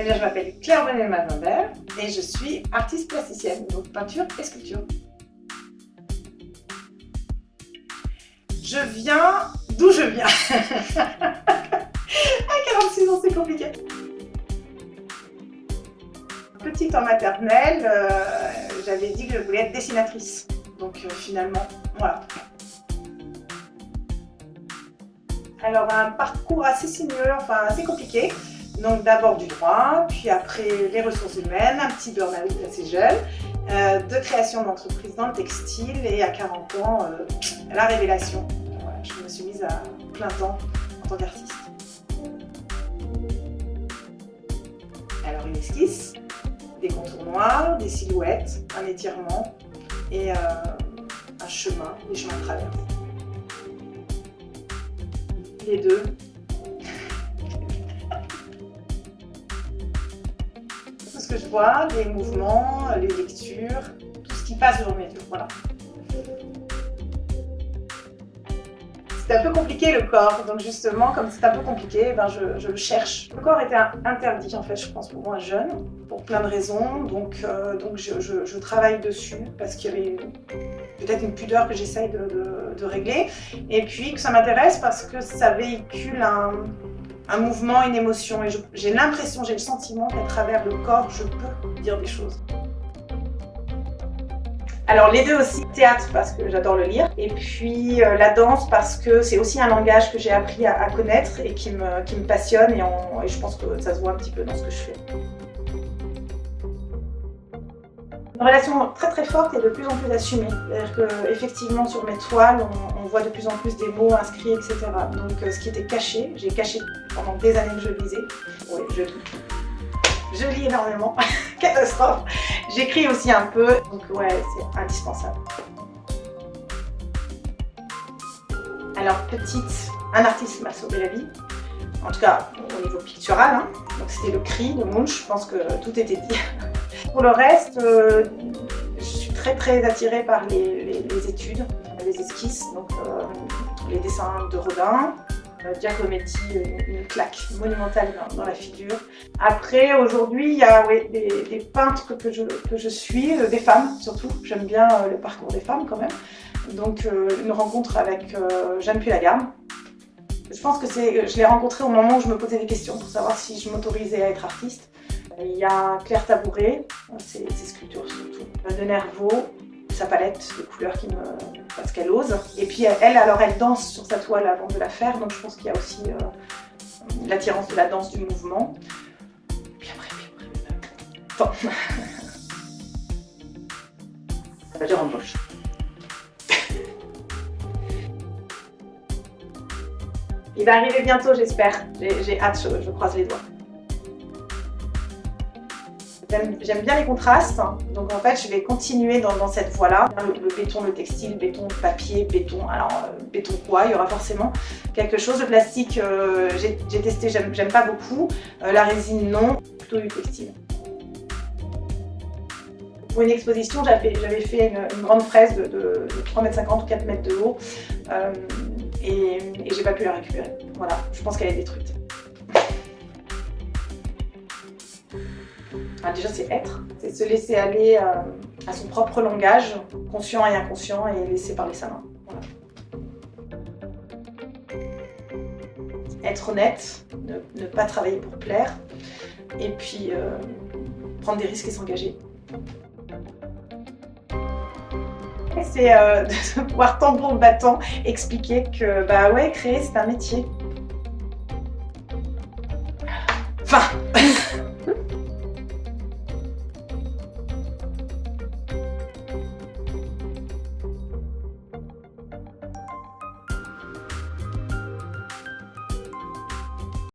Eh bien, je m'appelle Claire-Renée Mazimbert et je suis artiste plasticienne, donc peinture et sculpture. Je viens d'où je viens. À 46 ans, c'est compliqué. Petite en maternelle, j'avais dit que je voulais être dessinatrice. Donc finalement, voilà. Alors un parcours assez sinueux, enfin assez compliqué. Donc d'abord du droit, puis après les ressources humaines, un petit burn-out assez jeune, de création d'entreprise dans le textile et à 40 ans, la révélation. Voilà, je me suis mise à plein temps en tant qu'artiste. Alors une esquisse, des contours noirs, des silhouettes, un étirement et un chemin, des chemins de traverse. Les deux. Tout ce que je vois, les mouvements, les lectures, tout ce qui passe devant mes yeux, voilà. C'est un peu compliqué le corps, donc justement, comme c'est un peu compliqué, ben je le cherche. Le corps était interdit en fait, je pense, pour moi jeune, pour plein de raisons, donc je travaille dessus parce qu'il y avait peut-être une pudeur que j'essaye de régler, et puis que ça m'intéresse parce que ça véhicule un mouvement, une émotion, et j'ai l'impression, j'ai le sentiment qu'à travers le corps, je peux dire des choses. Alors les deux aussi, théâtre parce que j'adore le lire, et puis la danse parce que c'est aussi un langage que j'ai appris à connaître et qui me passionne, et je pense que ça se voit un petit peu dans ce que je fais. Une relation très très forte et de plus en plus assumée. C'est-à-dire qu'effectivement sur mes toiles, on voit de plus en plus des mots inscrits, etc. Donc ce qui était caché, j'ai caché pendant des années que je lisais. Oui, je lis énormément, catastrophe. J'écris aussi un peu, donc ouais, c'est indispensable. Alors petite, un artiste m'a sauvé la vie, en tout cas au niveau pictural, hein. Donc c'était le cri de Munch, je pense que tout était dit. Pour le reste, je suis très très attirée par les études, les esquisses, donc les dessins de Rodin. Giacometti, une claque monumentale dans la figure. Après, aujourd'hui, il y a des peintres que je suis, des femmes surtout. J'aime bien le parcours des femmes quand même. Donc une rencontre avec Jeanne Pulagarde. Je pense que je l'ai rencontrée au moment où je me posais des questions pour savoir si je m'autorisais à être artiste. Il y a Claire Tabouret, ses sculptures surtout, de Nervaux, sa palette de couleurs parce qu'elle ose. Et puis elle danse sur sa toile avant de la faire, donc je pense qu'il y a aussi l'attirance de la danse, du mouvement. Puis après. Attends. Ça va dire embauche. Il va arriver bientôt, j'espère. J'ai hâte, je croise les doigts. J'aime bien les contrastes, donc en fait je vais continuer dans cette voie-là. Le béton, le textile, béton, papier, béton, alors béton quoi, il y aura forcément quelque chose. Le plastique, j'ai testé, j'aime pas beaucoup. La résine non, plutôt du textile. Pour une exposition, j'avais fait une grande fraise de 3,50 m ou 4 mètres de haut, et j'ai pas pu la récupérer. Voilà, je pense qu'elle est détruite. Ah, déjà c'est être, c'est se laisser aller à son propre langage, conscient et inconscient, et laisser parler sa main. Voilà. Être honnête, ne pas travailler pour plaire, et puis prendre des risques et s'engager. C'est de pouvoir tambour battant expliquer que bah ouais, créer c'est un métier.